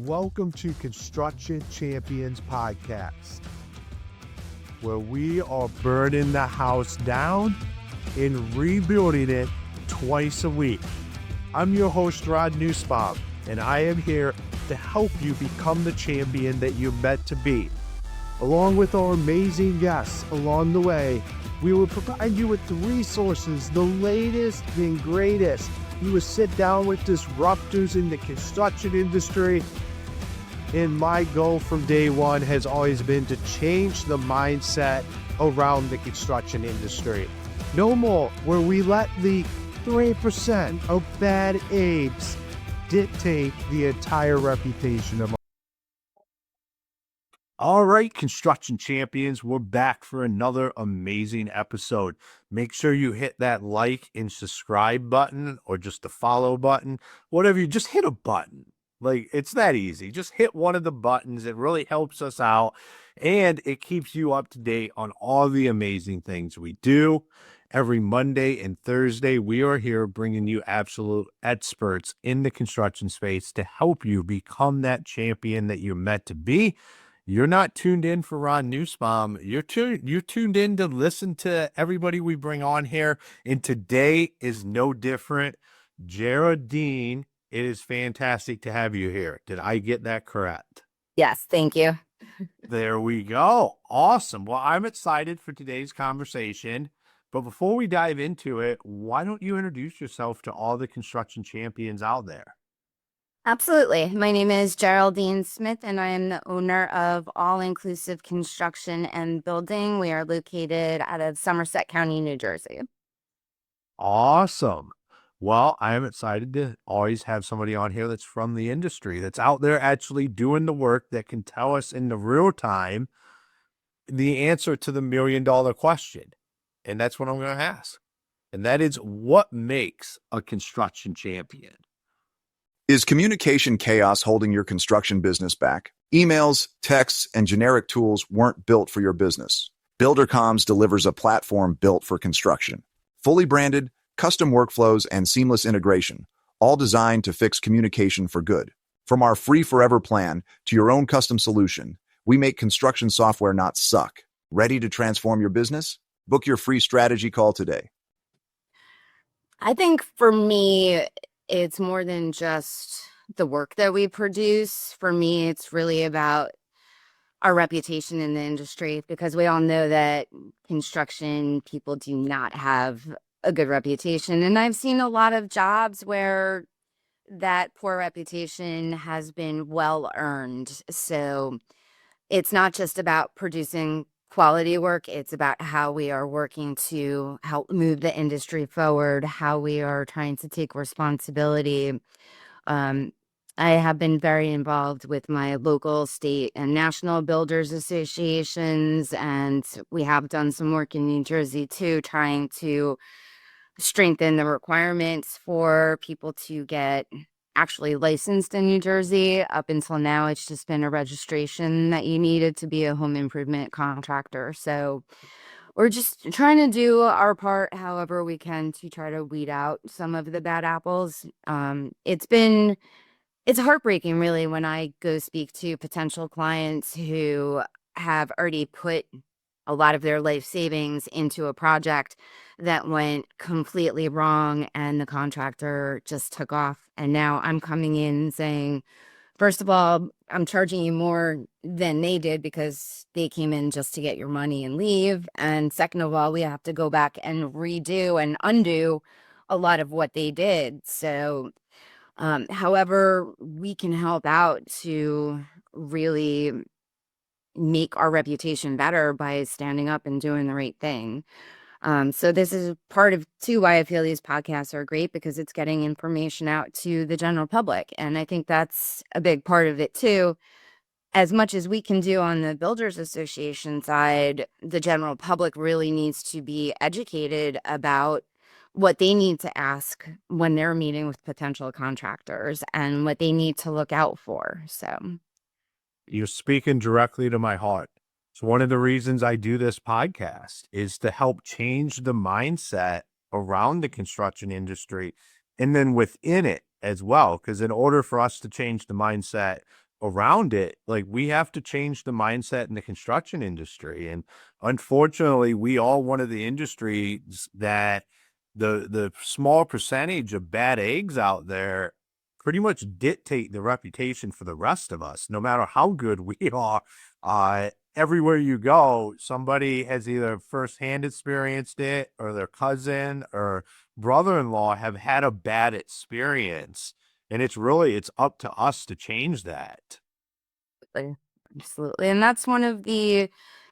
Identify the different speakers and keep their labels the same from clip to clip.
Speaker 1: Welcome to Construction Champions Podcast, where we are burning the house down and rebuilding it twice a week. I'm your host, Ron Nussbaum, and I am here to help you become the champion that you're meant to be. Along with our amazing guests along the way, we will provide you with the resources, the latest and greatest. You will sit down with disruptors in the construction industry. And my goal from day one has always been to change the mindset around the construction industry. No more where we let the 3% of bad apes dictate the entire reputation of. All right, construction champions, we're back for another amazing episode. Make sure you hit that like and subscribe button or just the follow button, whatever. You just hit a button. Like, it's that easy. Just hit one of the buttons. It really helps us out, and it keeps you up to date on all the amazing things we do. Every Monday and Thursday, we are here bringing you absolute experts in the construction space to help you become that champion that you're meant to be. You're not tuned in for Ron Nussbaum. You're tuned in to listen to everybody we bring on here, and today is no different. Geraldine, it is fantastic to have you here. Did I get that correct?
Speaker 2: Yes, thank you.
Speaker 1: There we go. Awesome. Well, I'm excited for today's conversation. But before we dive into it, why don't you introduce yourself to all the construction champions out there?
Speaker 2: Absolutely. My name is Geraldine Smith, and I am the owner of All Inclusive Construction and Building. We are located out of Somerset County, New Jersey.
Speaker 1: Awesome. Well, I am excited to always have somebody on here that's from the industry, that's out there actually doing the work, that can tell us in the real time the answer to the $1 million question. And that's what I'm going to ask. And that is, what makes a construction champion?
Speaker 3: Is communication chaos holding your construction business back? Emails, texts, and generic tools weren't built for your business. BuilderComms delivers a platform built for construction. Fully branded, custom workflows, and seamless integration, all designed to fix communication for good. From our free forever plan to your own custom solution, we make construction software not suck. Ready to transform your business? Book your free strategy call today.
Speaker 2: I think for me, it's more than just the work that we produce. For me, it's really about our reputation in the industry, because we all know that construction people do not have a good reputation. And I've seen a lot of jobs where that poor reputation has been well earned. So it's not just about producing quality work. It's about how we are working to help move the industry forward, how we are trying to take responsibility. I have been very involved with my local, state, and national builders associations, and we have done some work in New Jersey too, trying to strengthen the requirements for people to get actually licensed in New Jersey. Up until now, it's just been a registration that you needed to be a home improvement contractor. So we're just trying to do our part however we can to try to weed out some of the bad apples. It's heartbreaking, really, when I go speak to potential clients who have already put a lot of their life savings into a project that went completely wrong, and the contractor just took off. And now I'm coming in saying, first of all, I'm charging you more than they did because they came in just to get your money and leave. And second of all, we have to go back and redo and undo a lot of what they did. So however we can help out to really make our reputation better by standing up and doing the right thing. So this is part of too why I feel these podcasts are great, because it's getting information out to the general public. And I think that's a big part of it too. As much as we can do on the Builders Association side, the general public really needs to be educated about what they need to ask when they're meeting with potential contractors and what they need to look out for. So
Speaker 1: You're speaking directly to my heart. So one of the reasons I do this podcast is to help change the mindset around the construction industry, and then within it as well. Because in order for us to change the mindset around it. Like, we have to change the mindset in the construction industry. And unfortunately, we are one of the industries that the small percentage of bad eggs out there pretty much dictate the reputation for the rest of us. No matter how good we are, everywhere you go, somebody has either firsthand experienced it, or their cousin or brother-in-law have had a bad experience. And it's up to us to change that.
Speaker 2: Absolutely. Absolutely. And that's one of the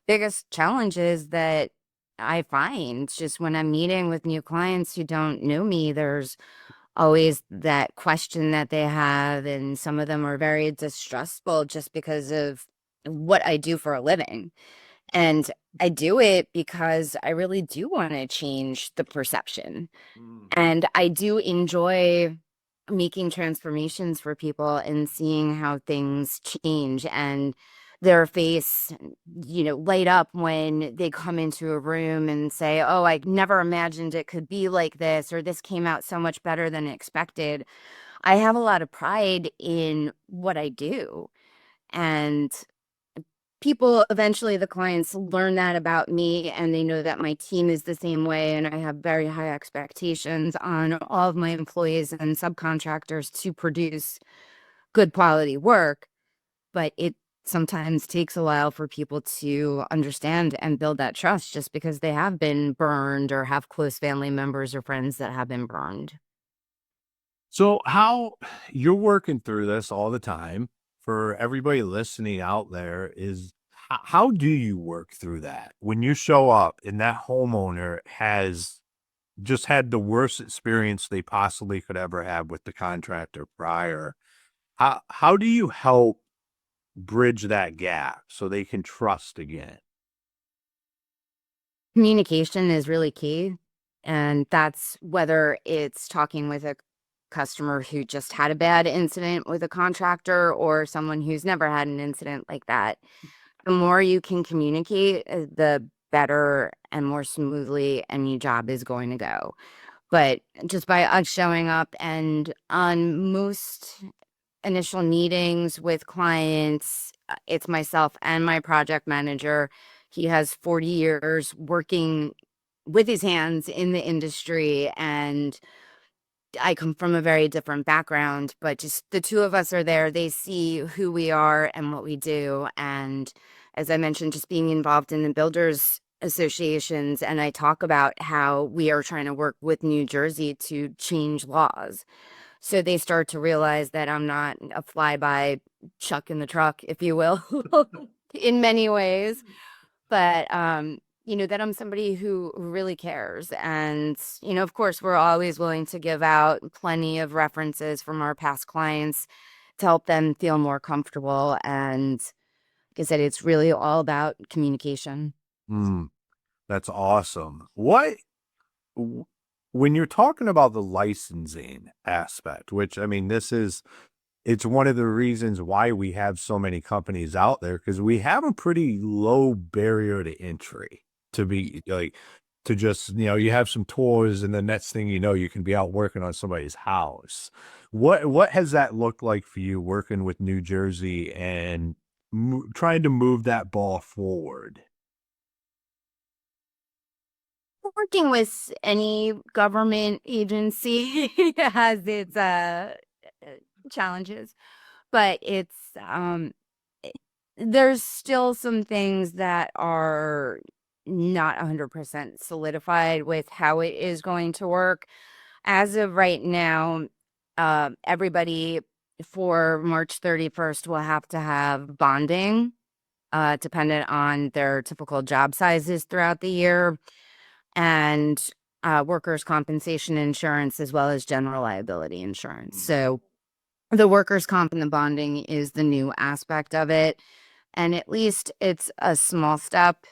Speaker 2: biggest challenges that I find just when I'm meeting with new clients who don't know me. There's always that question that they have, and some of them are very distrustful just because of what I do for a living. And I do it because I really do want to change the perception. And I do enjoy making transformations for people and seeing how things change and their face, light up when they come into a room and say, "Oh, I never imagined it could be like this," or "This came out so much better than expected." I have a lot of pride in what I do. And people, eventually the clients learn that about me, and they know that my team is the same way, and I have very high expectations on all of my employees and subcontractors to produce good quality work. But it sometimes takes a while for people to understand and build that trust, just because they have been burned or have close family members or friends that have been burned.
Speaker 1: So, how you're working through this all the time, for everybody listening out there, is how do you work through that when you show up and that homeowner has just had the worst experience they possibly could ever have with the contractor prior? How do you help bridge that gap so they can trust again?
Speaker 2: Communication is really key. And that's whether it's talking with a customer who just had a bad incident with a contractor or someone who's never had an incident like that. The more you can communicate, the better and more smoothly any job is going to go. But just by us showing up, and on most initial meetings with clients, it's myself and my project manager. He has 40 years working with his hands in the industry, and I come from a very different background, but just the two of us are there. They see who we are and what we do. And as I mentioned, just being involved in the builders associations, and I talk about how we are trying to work with New Jersey to change laws. So they start to realize that I'm not a flyby chuck in the truck, if you will, in many ways. But that I'm somebody who really cares. And of course, we're always willing to give out plenty of references from our past clients to help them feel more comfortable. And like I said, it's really all about communication.
Speaker 1: Mm, that's awesome. W- when you're talking about the licensing aspect, which, I mean, it's one of the reasons why we have so many companies out there, because we have a pretty low barrier to entry to be like, to just, you have some tours, and the next thing you know, you can be out working on somebody's house. What has that looked like for you, working with New Jersey and trying to move that ball forward?
Speaker 2: Working with any government agency has its challenges, but there's still some things that are not 100% solidified with how it is going to work. As of right now, everybody for March 31st will have to have bonding, dependent on their typical job sizes throughout the year, and workers' compensation insurance, as well as general liability insurance. So the workers' comp and the bonding is the new aspect of it. And at least it's a small step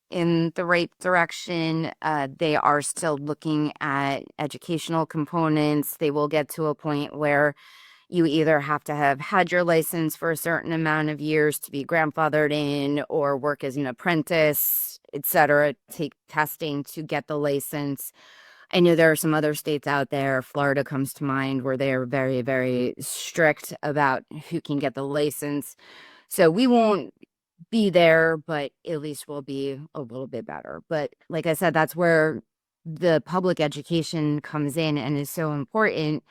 Speaker 2: in the right direction. They are still looking at educational components. They will get to a point where you either have to have had your license for a certain amount of years to be grandfathered in, or work as an apprentice, etc., take testing to get the license. I know there are some other states out there, Florida comes to mind, where they're very, very strict about who can get the license. So we won't be there, but at least we'll be a little bit better. But like I said, that's where the public education comes in and is so important.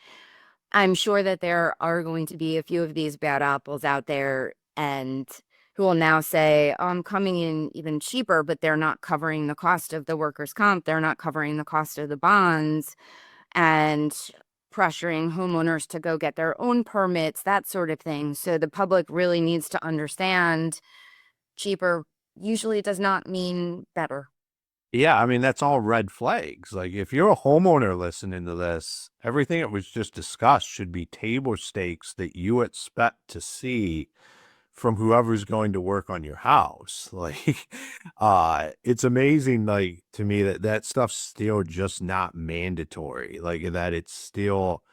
Speaker 2: I'm sure that there are going to be a few of these bad apples out there and who will now say, oh, I'm coming in even cheaper, but they're not covering the cost of the workers' comp. They're not covering the cost of the bonds, and pressuring homeowners to go get their own permits, that sort of thing. So the public really needs to understand cheaper usually does not mean better.
Speaker 1: Yeah, I mean, that's all red flags. Like, if you're a homeowner listening to this, everything that was just discussed should be table stakes that you expect to see from whoever's going to work on your house. Like, it's amazing, like, to me that that stuff's still just not mandatory. Like, that it's still,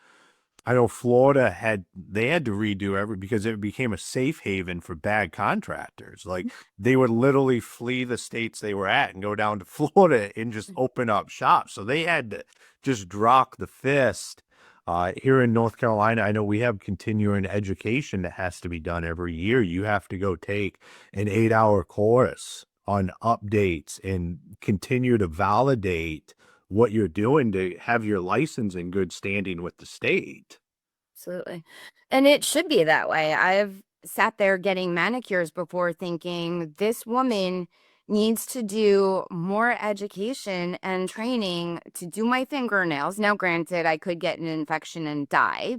Speaker 1: I know Florida they had to redo because it became a safe haven for bad contractors. Like, they would literally flee the states they were at and go down to Florida and just open up shops. So they had to just drop the fist. Here in North Carolina, I know we have continuing education that has to be done every year. You have to go take an 8-hour course on updates and continue to validate what you're doing to have your license in good standing with the state.
Speaker 2: Absolutely. And it should be that way. I've sat there getting manicures before thinking this woman needs to do more education and training to do my fingernails. Now, granted, I could get an infection and die,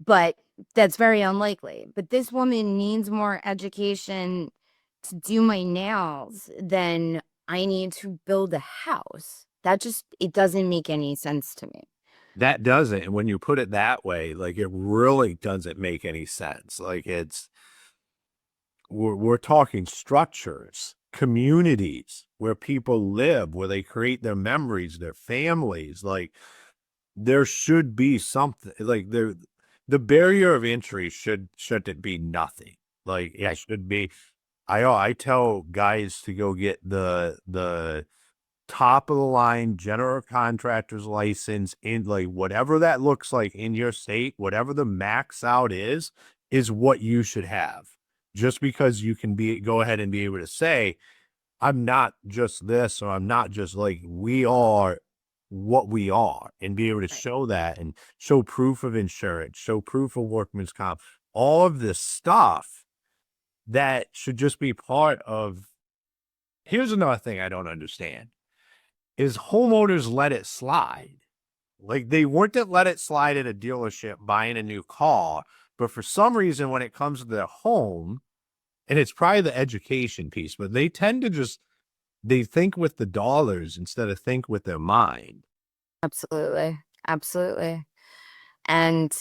Speaker 2: but that's very unlikely. But this woman needs more education to do my nails than I need to build a house. It doesn't make any sense to me.
Speaker 1: That doesn't. And when you put it that way, like, it really doesn't make any sense. Like, we're talking structures, communities where people live, where they create their memories, their families. Like, there should be something like the barrier of entry shouldn't be nothing. Like, it should be, I tell guys to go get the top of the line general contractor's license in, like, whatever that looks like in your state, whatever the max out is what you should have. Just because you can go ahead and be able to say, I'm not just this, or I'm not just, like, we are what we are, and be able to show that and show proof of insurance, show proof of workman's comp, all of this stuff that should just be part of. Here's another thing I don't understand is homeowners let it slide. Like, they wouldn't let it slide at a dealership buying a new car, but for some reason, when it comes to their home, and it's probably the education piece, but they tend to they think with the dollars instead of think with their mind.
Speaker 2: Absolutely. Absolutely. And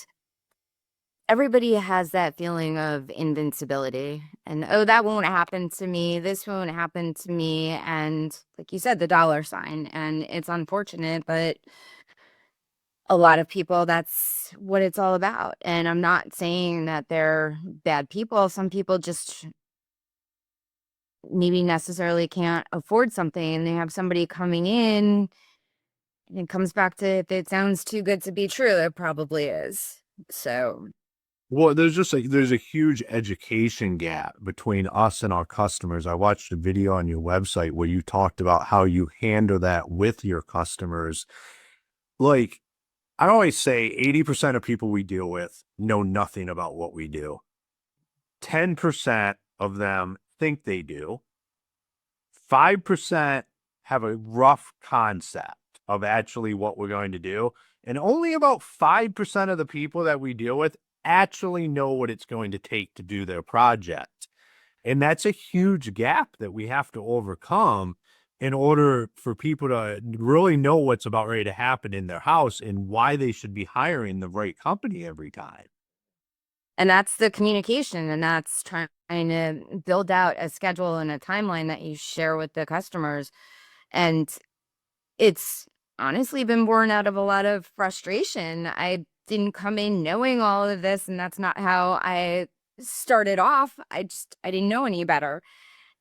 Speaker 2: everybody has that feeling of invincibility and, oh, that won't happen to me. This won't happen to me. And like you said, the dollar sign. And it's unfortunate, but a lot of people, that's what it's all about. And I'm not saying that they're bad people. Some people just maybe necessarily can't afford something and they have somebody coming in. And it comes back to, if it sounds too good to be true, it probably is. So
Speaker 1: Well, there's a huge education gap between us and our customers. I watched a video on your website where you talked about how you handle that with your customers. Like, I always say 80% of people we deal with know nothing about what we do. 10% of them think they do. 5% have a rough concept of actually what we're going to do. And only about 5% of the people that we deal with actually know what it's going to take to do their project. And that's a huge gap that we have to overcome in order for people to really know what's about ready to happen in their house and why they should be hiring the right company every time.
Speaker 2: and that's the communication, and that's trying to build out a schedule and a timeline that you share with the customers. And it's honestly been born out of a lot of frustration. I didn't come in knowing all of this, and that's not how I started off. I didn't know any better.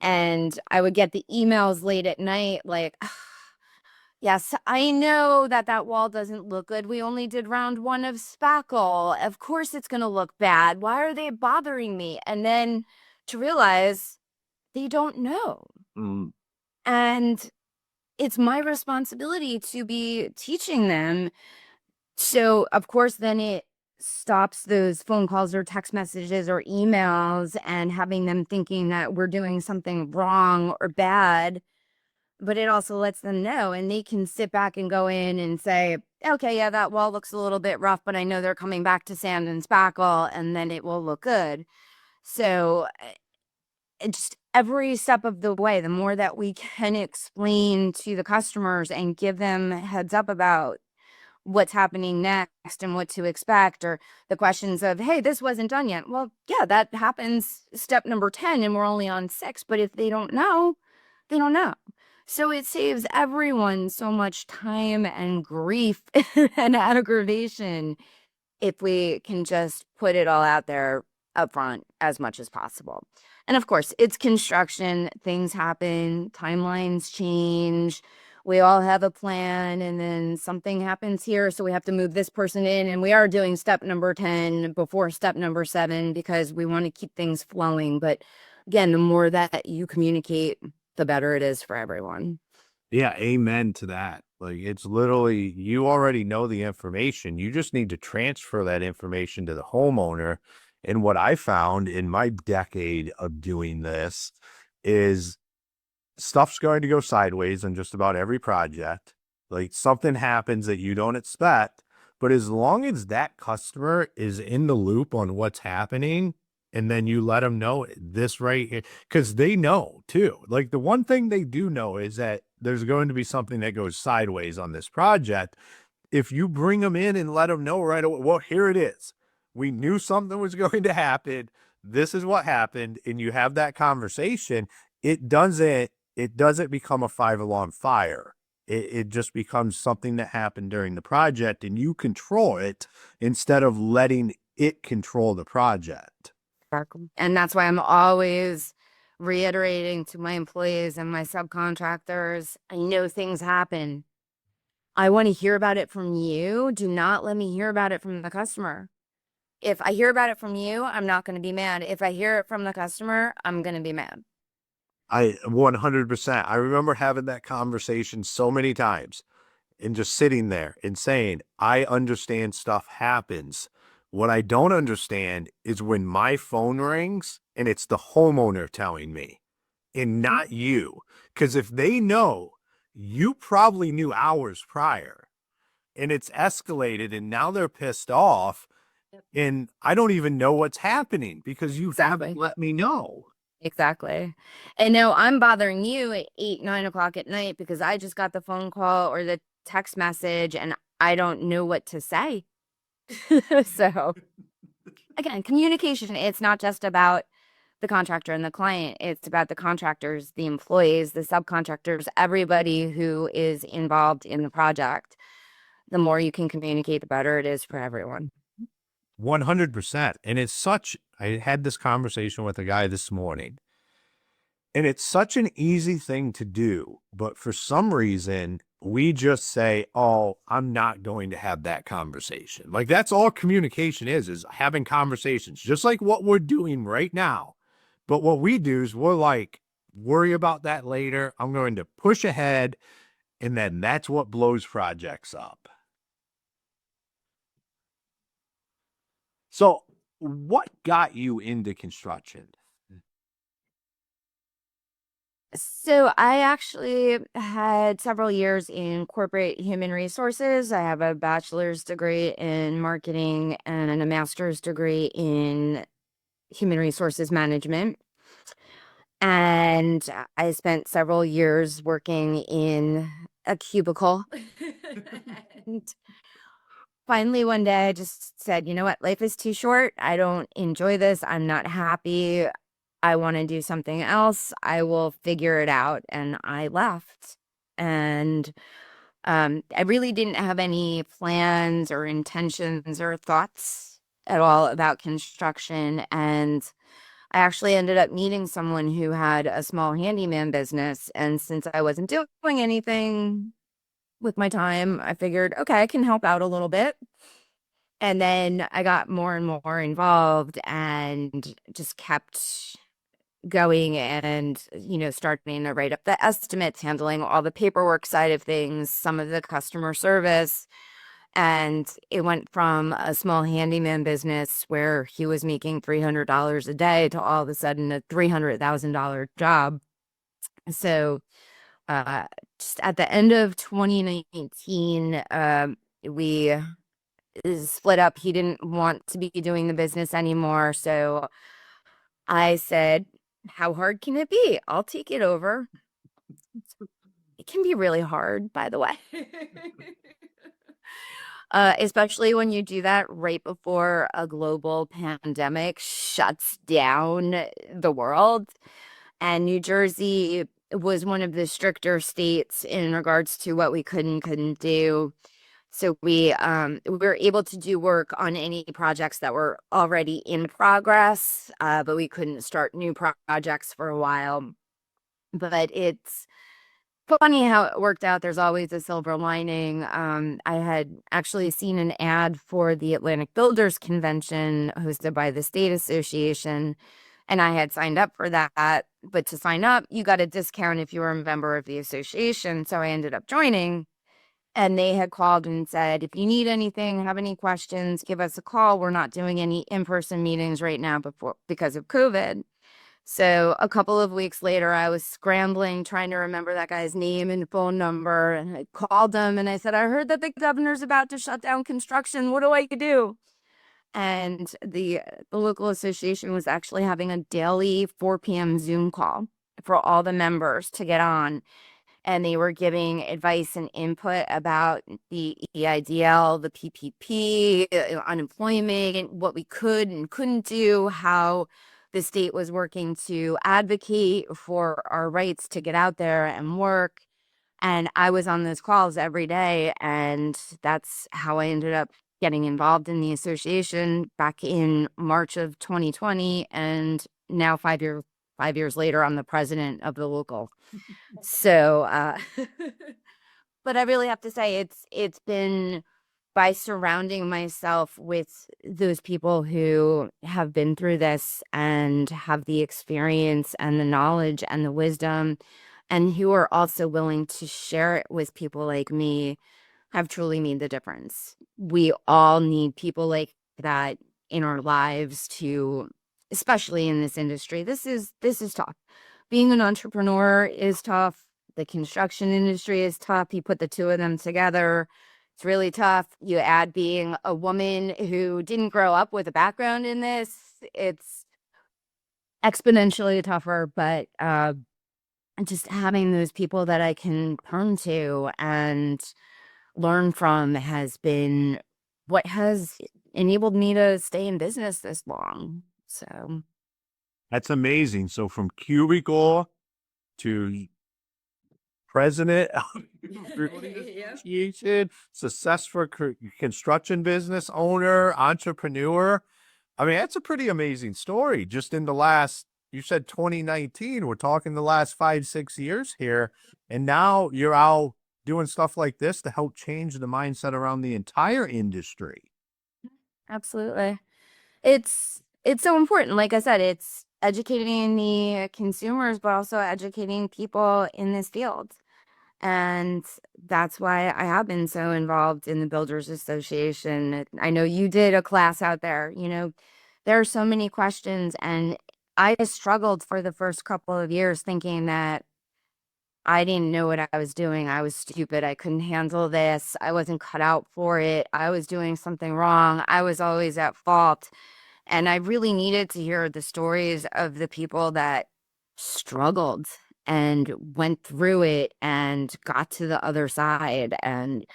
Speaker 2: And I would get the emails late at night like, Yes, I know that that wall doesn't look good. We only did round one of spackle. Of course it's going to look bad. Why are they bothering me? And then to realize they don't know.
Speaker 1: Mm.
Speaker 2: And it's my responsibility to be teaching them. So, of course, then it stops those phone calls or text messages or emails and having them thinking that we're doing something wrong or bad. But it also lets them know, and they can sit back and go in and say, okay, yeah, that wall looks a little bit rough, but I know they're coming back to sand and spackle, and then it will look good. So just every step of the way, the more that we can explain to the customers and give them heads up about what's happening next and what to expect, or the questions of, hey, this wasn't done yet. Well, yeah, that happens step number 10 and we're only on 6. But if they don't know, they don't know. So it saves everyone so much time and grief and aggravation if we can just put it all out there up front as much as possible. And of course, it's construction, things happen, timelines change. We all have a plan, and then something happens here, so we have to move this person in, and we are doing step number 10 before step number 7 because we want to keep things flowing. But again, the more that you communicate, the better it is for everyone.
Speaker 1: Yeah, amen to that. Like, it's literally, you already know the information. You just need to transfer that information to the homeowner. And what I found in my decade of doing this is stuff's going to go sideways on just about every project. Like, something happens that you don't expect, but as long as that customer is in the loop on what's happening, and then you let them know this right here, because they know too. Like, the one thing they do know is that there's going to be something that goes sideways on this project. If you bring them in and let them know right away, well, here it is. We knew something was going to happen. This is what happened. And you have that conversation. It doesn't become a 5 alarm fire. It just becomes something that happened during the project, and you control it instead of letting it control the project.
Speaker 2: And that's why I'm always reiterating to my employees and my subcontractors, I know things happen. I want to hear about it from you. Do not let me hear about it from the customer. If I hear about it from you, I'm not going to be mad. If I hear it from the customer, I'm going to be mad.
Speaker 1: I 100%. I remember having that conversation so many times and just sitting there and saying, I understand stuff happens. What I don't understand is when my phone rings and it's the homeowner telling me and not you. Because if they know, you probably knew hours prior and it's escalated and now they're pissed off. And I don't even know what's happening because you haven't let me know.
Speaker 2: Exactly. And now I'm bothering you at 8, 9 o'clock at night because I just got the phone call or the text message and I don't know what to say. So again, communication, it's not just about the contractor and the client. It's about the contractors, the employees, the subcontractors, everybody who is involved in the project. The more you can communicate, the better it is for everyone.
Speaker 1: 100%. And I had this conversation with a guy this morning, and it's such an easy thing to do. But for some reason, we just say, oh, I'm not going to have that conversation. Like, that's all communication is having conversations, just like what we're doing right now. But what we do is we're like, worry about that later. I'm going to push ahead. And then that's what blows projects up. So what got you into construction?
Speaker 2: So I actually had several years in corporate human resources. I have a bachelor's degree in marketing and a master's degree in human resources management. And I spent several years working in a cubicle. And finally, one day I just said, you know what? Life is too short. I don't enjoy this. I'm not happy. I want to do something else. I will figure it out. And I left. And I really didn't have any plans or intentions or thoughts at all about construction. And I actually ended up meeting someone who had a small handyman business. And since I wasn't doing anything, with my time, I figured, okay, I can help out a little bit. And then I got more and more involved and just kept going and, starting to write up the estimates, handling all the paperwork side of things, some of the customer service. And it went from a small handyman business where he was making $300 a day to all of a sudden a $300,000 job. So, just at the end of 2019, we split up. He didn't want to be doing the business anymore. So I said, how hard can it be? I'll take it over. It can be really hard, by the way. Especially when you do that right before a global pandemic shuts down the world. And New Jersey was one of the stricter states in regards to what we could and couldn't do. So we were able to do work on any projects that were already in progress, but we couldn't start new projects for a while. But it's funny how it worked out. There's always a silver lining. I had actually seen an ad for the Atlantic Builders Convention hosted by the State Association, and I had signed up for that. But to sign up, you got a discount if you were a member of the association. So I ended up joining. And they had called and said, if you need anything, have any questions, give us a call. We're not doing any in-person meetings right now because of COVID. So a couple of weeks later, I was scrambling, trying to remember that guy's name and phone number. And I called him and I said, I heard that the governor's about to shut down construction. What do I do? And the local association was actually having a daily 4 p.m. Zoom call for all the members to get on. And they were giving advice and input about the EIDL, the PPP, unemployment, what we could and couldn't do, how the state was working to advocate for our rights to get out there and work. And I was on those calls every day. And that's how I ended up getting involved in the association back in March of 2020. And now 5 years later, I'm the president of the local. So, but I really have to say it's been by surrounding myself with those people who have been through this and have the experience and the knowledge and the wisdom, and who are also willing to share it with people like me, have truly made the difference. We all need people like that in our lives to, especially in this industry. This is tough. Being an entrepreneur is tough. The construction industry is tough. You put the two of them together, it's really tough. You add being a woman who didn't grow up with a background in this, it's exponentially tougher. But just having those people that I can turn to and learn from has been what has enabled me to stay in business this long. So
Speaker 1: That's amazing. So from cubicle to president of the Building Association, successful construction business owner, entrepreneur. I mean, that's a pretty amazing story. Just in the last, you said 2019, we're talking the last 5-6 years here. And now you're out doing stuff like this to help change the mindset around the entire industry.
Speaker 2: absolutely. It's so important. Like I said, it's educating the consumers, but also educating people in this field. And that's why I have been so involved in the Builders Association. I know you did a class out there. There are so many questions, and I struggled for the first couple of years thinking that I didn't know what I was doing. I was stupid. I couldn't handle this. I wasn't cut out for it. I was doing something wrong. I was always at fault. And I really needed to hear the stories of the people that struggled and went through it and got to the other side. And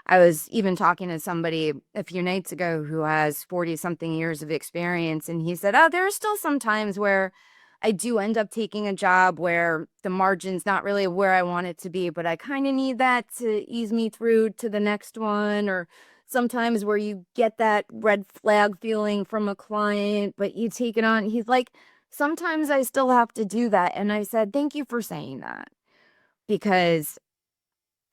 Speaker 2: I was even talking to somebody a few nights ago who has 40 something years of experience. And he said, oh, there are still some times where I do end up taking a job where the margin's not really where I want it to be, but I kind of need that to ease me through to the next one. Or sometimes where you get that red flag feeling from a client, but you take it on. He's like, sometimes I still have to do that. And I said, thank you for saying that, because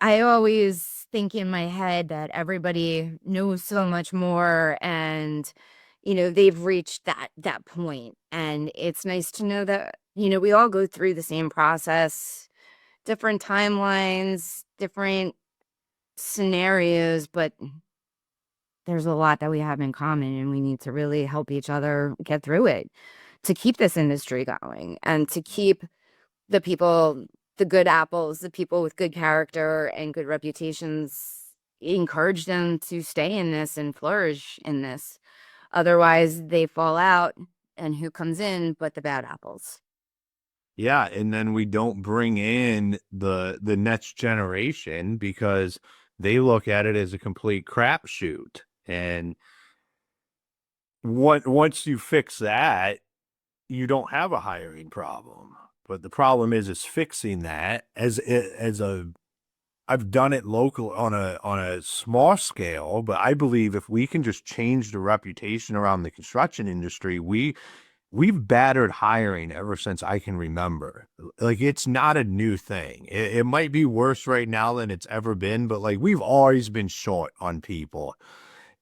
Speaker 2: I always think in my head that everybody knows so much more, and they've reached that point. And it's nice to know that we all go through the same process, different timelines, different scenarios, but there's a lot that we have in common, and we need to really help each other get through it to keep this industry going and to keep the people, the good apples, the people with good character and good reputations, encourage them to stay in this and flourish in this. Otherwise, they fall out, and who comes in but the bad apples?
Speaker 1: Yeah, and then we don't bring in the next generation because they look at it as a complete crapshoot. And once you fix that, you don't have a hiring problem. But the problem is fixing that I've done it local on a small scale, but I believe if we can just change the reputation around the construction industry, we've battered hiring ever since I can remember. Like, it's not a new thing. It might be worse right now than it's ever been, but like, we've always been short on people.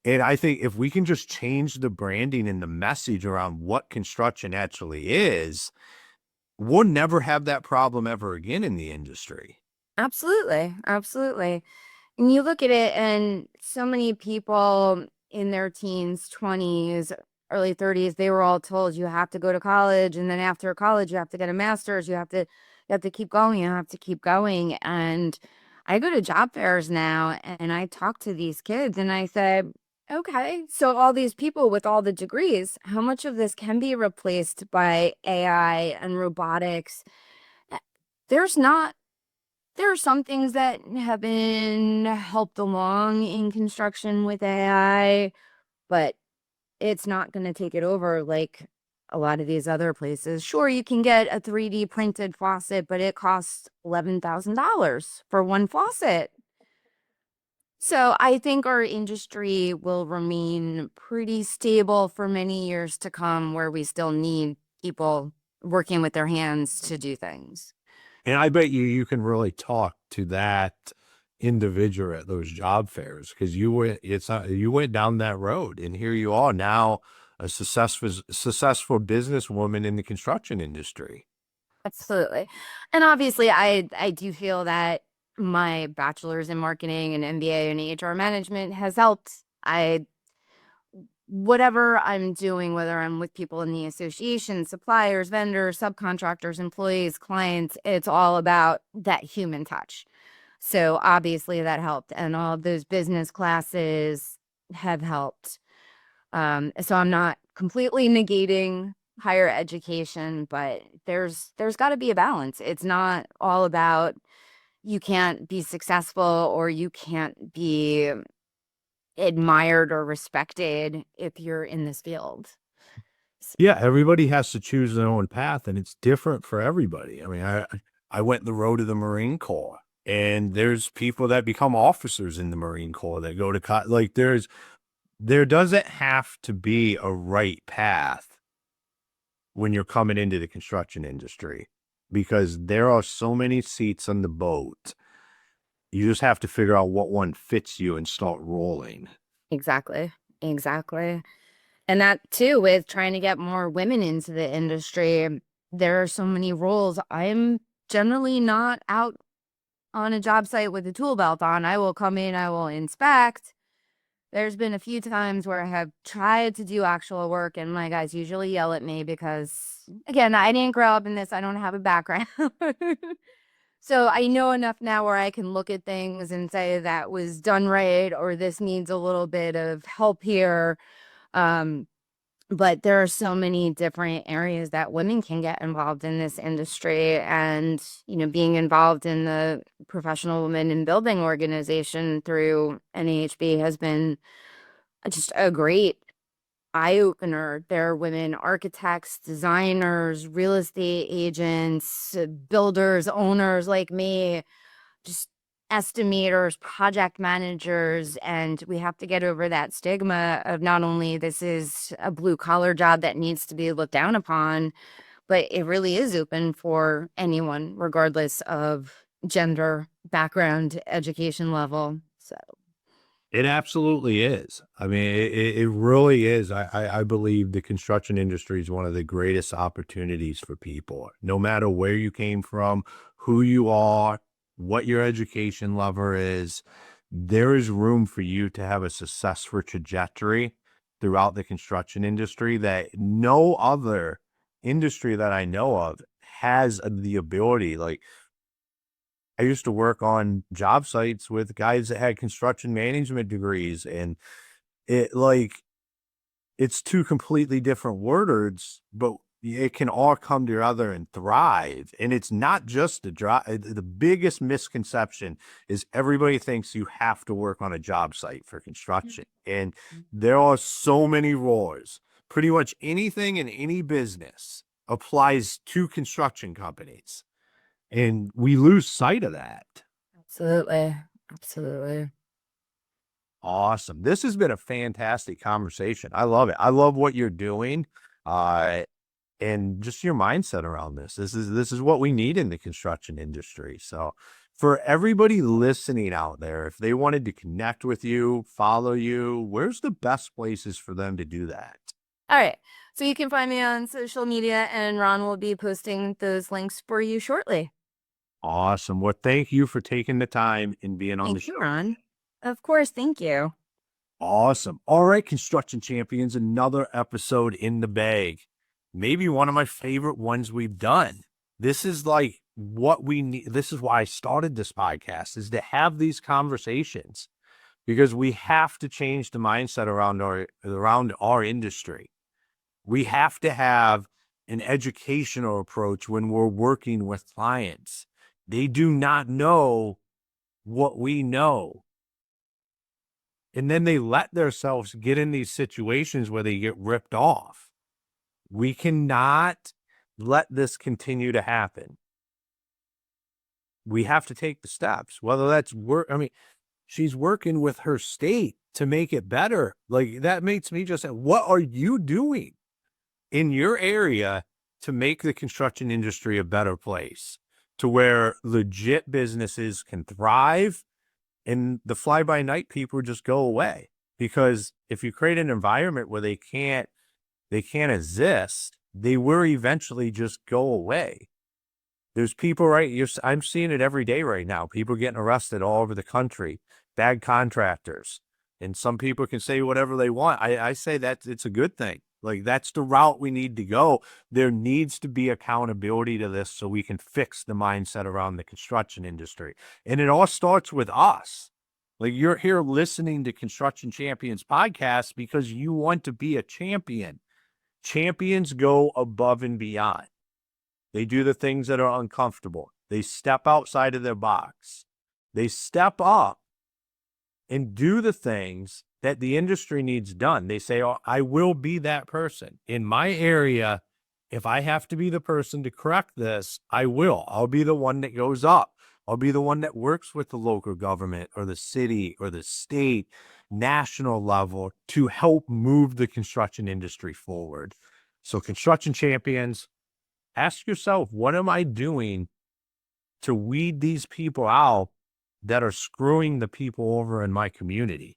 Speaker 1: And I think if we can just change the branding and the message around what construction actually is, we'll never have that problem ever again in the industry.
Speaker 2: Absolutely. Absolutely. And you look at it, and so many people in their teens, 20s, early 30s, they were all told you have to go to college, and then after college you have to get a master's, you have to keep going, you have to keep going. And I go to job fairs now, and I talk to these kids, and I said, okay, so all these people with all the degrees, how much of this can be replaced by AI and robotics? Uh, There's not. There are some things that have been helped along in construction with AI, but it's not going to take it over like a lot of these other places. Sure, you can get a 3D printed faucet, but it costs $11,000 for one faucet. So I think our industry will remain pretty stable for many years to come, where we still need people working with their hands to do things.
Speaker 1: And I bet you can really talk to that individual at those job fairs because you went down that road, and here you are now, a successful businesswoman in the construction industry.
Speaker 2: Absolutely. And obviously, I do feel that my bachelor's in marketing and MBA in HR management has helped. Whatever I'm doing, whether I'm with people in the association, suppliers, vendors, subcontractors, employees, clients, it's all about that human touch. So obviously that helped, and all of those business classes have helped. So I'm not completely negating higher education, but there's got to be a balance. It's not all about you can't be successful or you can't be admired or respected if you're in this field.
Speaker 1: Yeah, everybody has to choose their own path, and it's different for everybody. I mean, I went the road of the Marine Corps, and there's people that become officers in the Marine Corps that go to like there doesn't have to be a right path when you're coming into the construction industry because there are so many seats on the boat. You just have to figure out what one fits you and start rolling.
Speaker 2: Exactly. Exactly. And that too, with trying to get more women into the industry, there are so many roles. I'm generally not out on a job site with a tool belt on. I will come in, I will inspect. There's been a few times where I have tried to do actual work, and my guys usually yell at me because, again, I didn't grow up in this. I don't have a background. So I know enough now where I can look at things and say that was done right, or this needs a little bit of help here. Um, but there are so many different areas that women can get involved in this industry. And, being involved in the Professional Women in Building organization through NAHB has been just a great eye opener. There are women architects, designers, real estate agents, builders, owners like me, just estimators, project managers, and we have to get over that stigma of not only this is a blue collar job that needs to be looked down upon, but it really is open for anyone, regardless of gender, background, education level. So
Speaker 1: It absolutely is. I mean, it really is. I believe the construction industry is one of the greatest opportunities for people, no matter where you came from, who you are, what your education level is. There is room for you to have a successful trajectory throughout the construction industry that no other industry that I know of has the ability. Like, I used to work on job sites with guys that had construction management degrees, and it like it's two completely different words, but it can all come together and thrive. And it's not just the drive. The biggest misconception is everybody thinks you have to work on a job site for construction. And there are so many roles. Pretty much anything in any business applies to construction companies. And we lose sight of that.
Speaker 2: absolutely. Absolutely.
Speaker 1: Awesome. This has been a fantastic conversation. I love it. I love what you're doing. And just your mindset around this. This is what we need in the construction industry. So for everybody listening out there, if they wanted to connect with you, follow you, where's the best places for them to do that?
Speaker 2: All right. So you can find me on social media, and Ron will be posting those links for you shortly.
Speaker 1: Awesome. Well, thank you for taking the time and being on the
Speaker 2: Thank
Speaker 1: show.
Speaker 2: you, Ron. Of course. Thank you.
Speaker 1: Awesome. All right, construction champions, another episode in the bag. Maybe one of my favorite ones we've done. This is like what we need. This is why I started this podcast, is to have these conversations, because we have to change the mindset around our industry. We have to have an educational approach when we're working with clients. They do not know what we know. And then they let themselves get in these situations where they get ripped off. We cannot let this continue to happen. We have to take the steps, whether that's work. I mean, she's working with her state to make it better. Like, that makes me just say, what are you doing in your area to make the construction industry a better place, to where legit businesses can thrive and the fly-by-night people just go away? Because if you create an environment where they can't exist, they will eventually just go away. There's people, I'm seeing it every day right now. People getting arrested all over the country, bad contractors. And some people can say whatever they want. I say that it's a good thing. Like, that's the route we need to go. There needs to be accountability to this so we can fix the mindset around the construction industry. And it all starts with us. Like, you're here listening to Construction Champions podcast because you want to be a champion. Champions go above and beyond. They do the things that are uncomfortable. They step outside of their box. They step up and do the things that the industry needs done. They say, oh, I will be that person. In my area, if I have to be the person to correct this, I will. I'll be the one that goes up. I'll be the one that works with the local government or the city or the state, national level, to help move the construction industry forward. So, construction champions, ask yourself, what am I doing to weed these people out that are screwing the people over in my community?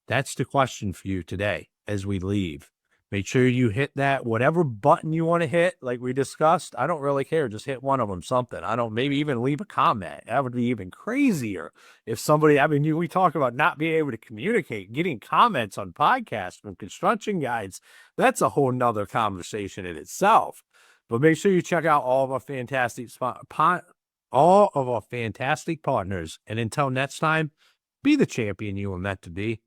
Speaker 1: That's the question for you today as we leave. Make sure you hit that, whatever button you want to hit, like we discussed. I don't really care. Just hit one of them, something. Maybe even leave a comment. That would be even crazier if somebody, we talk about not being able to communicate, getting comments on podcasts from construction guides. That's a whole nother conversation in itself. But make sure you check out all of our fantastic partners. And until next time, be the champion you were meant to be.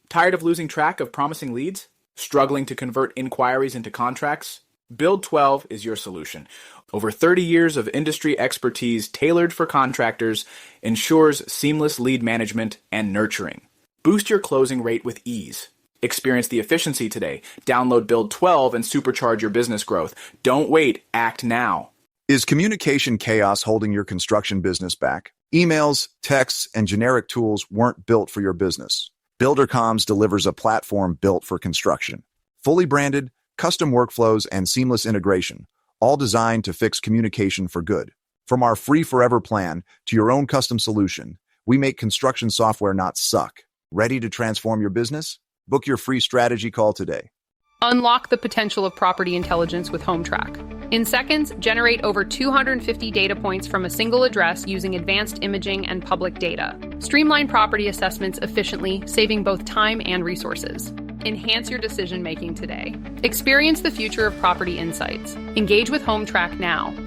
Speaker 4: Tired of losing track of promising leads? Struggling to convert inquiries into contracts? Build 12 is your solution. Over 30 years of industry expertise tailored for contractors ensures seamless lead management and nurturing. Boost your closing rate with ease. Experience the efficiency today. Download Build 12 and supercharge your business growth. Don't wait. Act now.
Speaker 3: Is communication chaos holding your construction business back? Emails, texts, and generic tools weren't built for your business. BuilderComms delivers a platform built for construction. Fully branded, custom workflows, and seamless integration, all designed to fix communication for good. From our free forever plan to your own custom solution, We make construction software not suck. Ready to transform your business? Book your free strategy call today.
Speaker 5: Unlock the potential of property intelligence with HomeTrack. In seconds, generate over 250 data points from a single address using advanced imaging and public data. Streamline property assessments efficiently, saving both time and resources. Enhance your decision-making today. Experience the future of property insights. Engage with HomeTrack now.